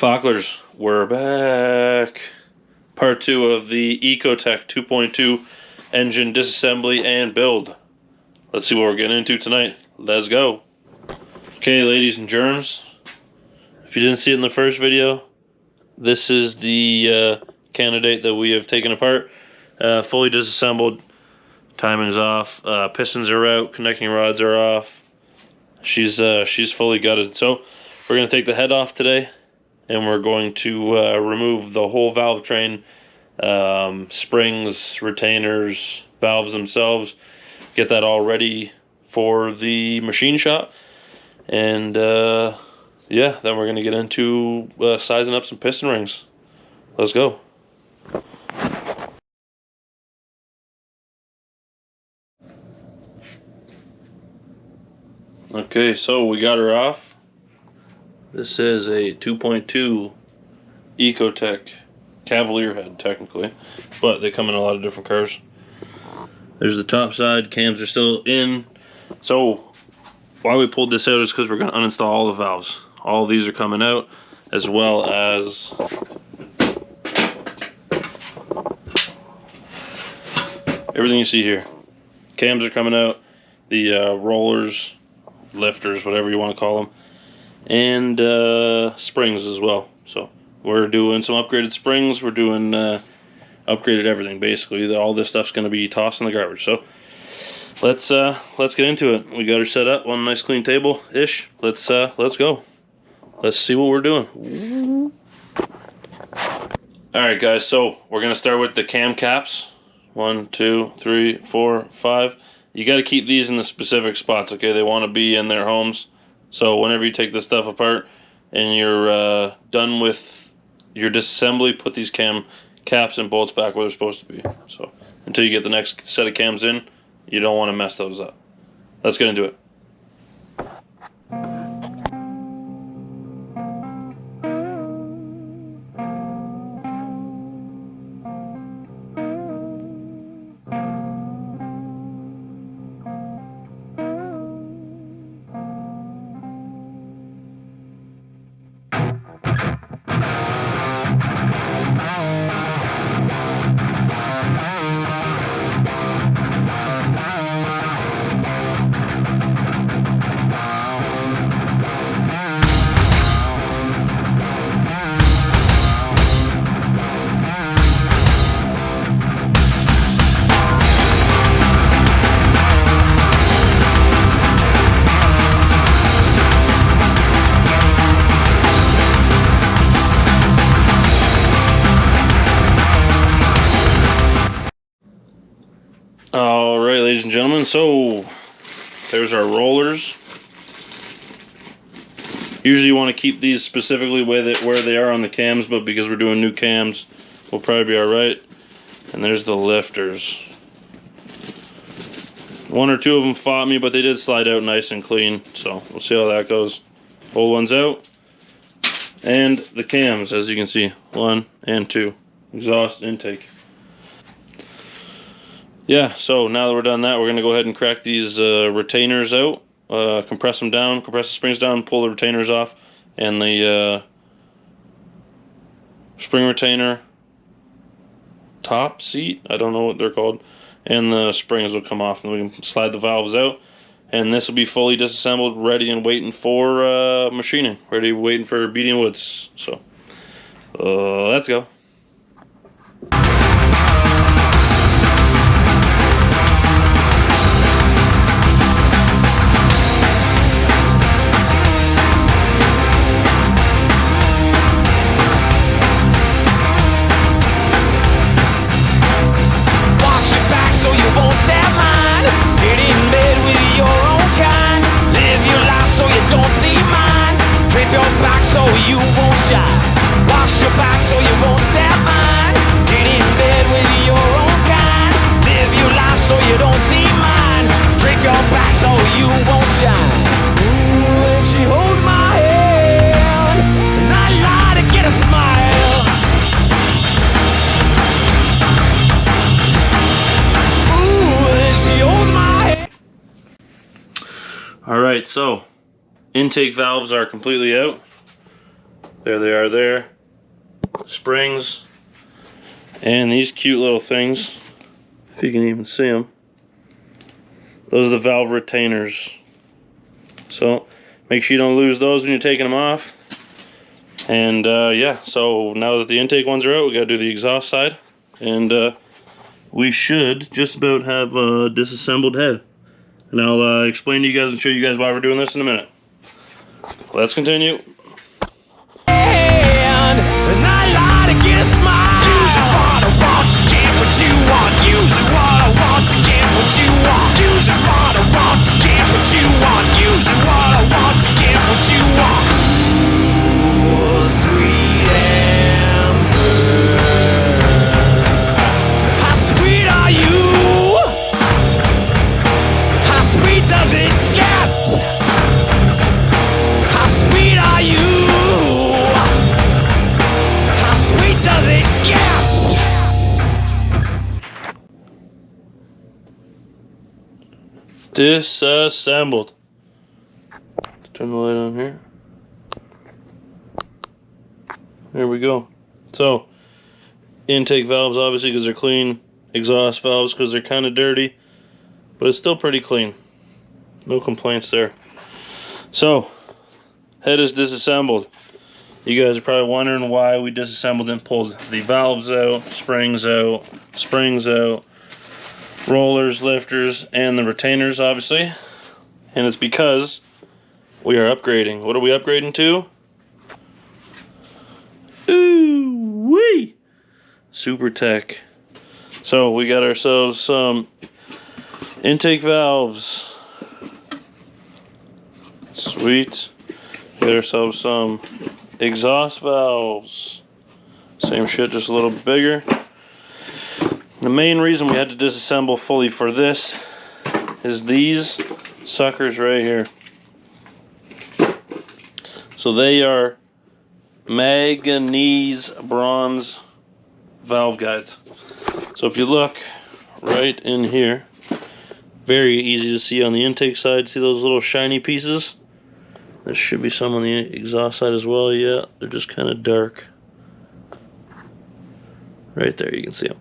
Focklers, we're back. Part 2 of the Ecotec 2.2 engine disassembly and build. Let's see what we're getting into tonight. Let's go. Okay, ladies and germs, if you didn't see it in the first video, this is the candidate that we have taken apart. Fully disassembled. Timing is off. Pistons are out. Connecting rods are off. She's fully gutted. So we're going to take the head off today, and we're going to remove the whole valve train, springs, retainers, valves themselves, get that all ready for the machine shop, and yeah, then we're going to get into sizing up some piston rings. Let's go. Okay, so we got her off. This is a 2.2 Ecotec Cavalier head, technically, but they come in a lot of different cars. There's the top side. Cams are still in. So why we pulled this out is because we're going to uninstall all the valves. All of these are coming out, as well as everything you see here. Cams are coming out, the rollers, lifters, whatever you want to call them, and springs as well. So we're doing some upgraded springs. We're doing upgraded everything, basically. All this stuff's going to be tossed in the garbage. So let's get into it. We got her set up on a nice clean table ish. Let's go. Let's see what we're doing. All right, guys. So we're going to start with the cam caps. 1, 2, 3, 4, 5. You got to keep these in the specific spots, okay? They want to be in their homes. So whenever you take this stuff apart and you're done with your disassembly, put these cam caps and bolts back where they're supposed to be. So until you get the next set of cams in, you don't want to mess those up. Let's get into it. Alright, ladies and gentlemen, so there's our rollers. Usually you want to keep these specifically where they are on the cams, but because we're doing new cams, we'll probably be alright. And there's the lifters. One or two of them fought me, but they did slide out nice and clean, so we'll see how that goes. Old one's out. And the cams, as you can see, 1 and 2. Exhaust intake. Yeah, so now that we're done that, we're going to go ahead and crack these retainers out, compress them down, compress the springs down, pull the retainers off, and the spring retainer top seat, I don't know what they're called, and the springs will come off, and we can slide the valves out, and this will be fully disassembled, ready and waiting for machining, waiting for beating woods. So let's go. Wash your back so you won't stab mine. Get in bed with your own kind. Live your life so you don't see mine. Drink your back so you won't shine. Ooh, and she holds my hand, and I lie to get a smile. Ooh, and she holds my hand. Alright, so intake valves are completely out. There they are there. Springs. And these cute little things, if you can even see them. Those are the valve retainers. So make sure you don't lose those when you're taking them off. And yeah, so now that the intake ones are out, we gotta do the exhaust side. And we should just about have a disassembled head. And I'll explain to you guys and show you guys why we're doing this in a minute. Let's continue. And I lie to get a smile. Using what I want to get what you want. Using what I want to get what you want. Using what I want to get what you want. Using what I want to get what you want. Ooh, sweet Amber, how sweet are you? How sweet does it get? How sweet are you? How sweet does it get? Disassembled. Let's turn the light on here. There we go. So, intake valves obviously because they're clean. Exhaust valves because they're kind of dirty. But it's still pretty clean. No complaints there. So, head is disassembled. You guys are probably wondering why we disassembled and pulled the valves out, springs out, rollers, lifters, and the retainers, obviously. And it's because we are upgrading. What are we upgrading to? Ooh wee! Super Tech. So we got ourselves some intake valves. Sweet. Got ourselves some exhaust valves. Same shit, just a little bigger. The main reason we had to disassemble fully for this is these suckers right here. So they are manganese bronze valve guides. So if you look right in here, very easy to see on the intake side. See those little shiny pieces? There should be some on the exhaust side as well. Yeah, they're just kind of dark. Right there, you can see them.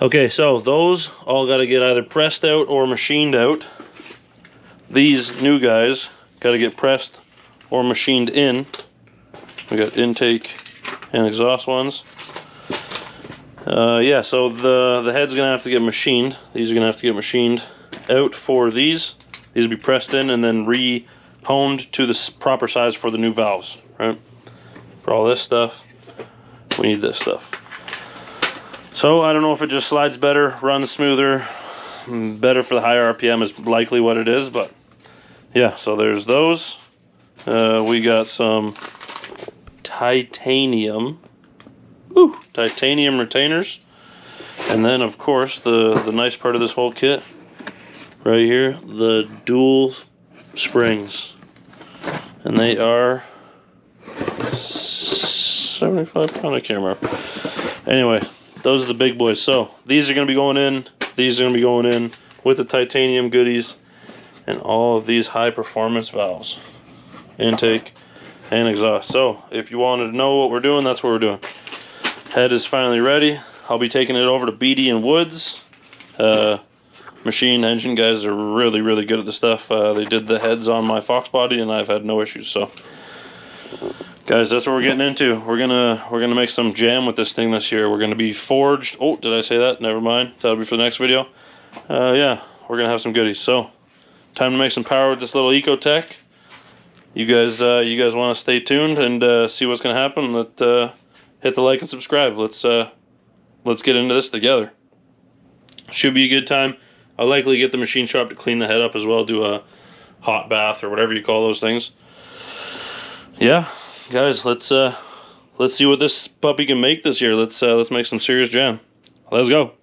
Okay, so those all got to get either pressed out or machined out. These new guys got to get pressed or machined in. We got intake and exhaust ones. Yeah, so the head's gonna have to get machined. These are gonna have to get machined out for these. These will be pressed in and then re-honed to the proper size for the new valves, right? For all this stuff, we need this stuff. So I don't know if it just slides better, runs smoother, better for the higher RPM is likely what it is, but yeah, so there's those. We got some titanium retainers, and then of course the nice part of this whole kit right here, the dual springs, and they are 75 pound, I can't remember. Anyway, those are the big boys. So these are going to be going in, these are going to be going in with the titanium goodies and all of these high performance valves, intake and exhaust. So if you wanted to know what we're doing, that's what we're doing. Head is finally ready. I'll be taking it over to BD and Woods. Machine engine guys are really, really good at the stuff. They did the heads on my Fox body and I've had no issues. So guys, that's what we're getting into. We're gonna make some jam with this thing this year. We're gonna be forged. Oh, did I say that? Never mind. That'll be for the next video. Yeah, we're gonna have some goodies. So time to make some power with this little Ecotec. You guys want to stay tuned and see what's gonna happen. Hit the like and subscribe. Let's get into this together. Should be a good time. I'll likely get the machine shop to clean the head up as well. Do a hot bath or whatever you call those things. Yeah, guys, let's see what this puppy can make this year. Let's make some serious jam. Let's go.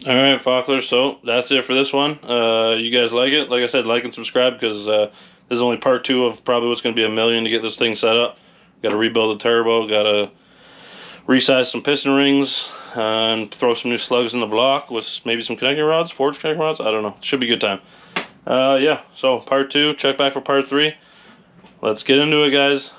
All right, Focklers, so that's it for this one. You guys like it? Like I said, like and subscribe because this is only part 2 of probably what's going to be $1 million to get this thing set up. Got to rebuild the turbo, got to resize some piston rings, and throw some new slugs in the block with maybe some connecting rods, forged connecting rods. I don't know. Should be a good time. Yeah, so part 2, check back for part 3. Let's get into it, guys.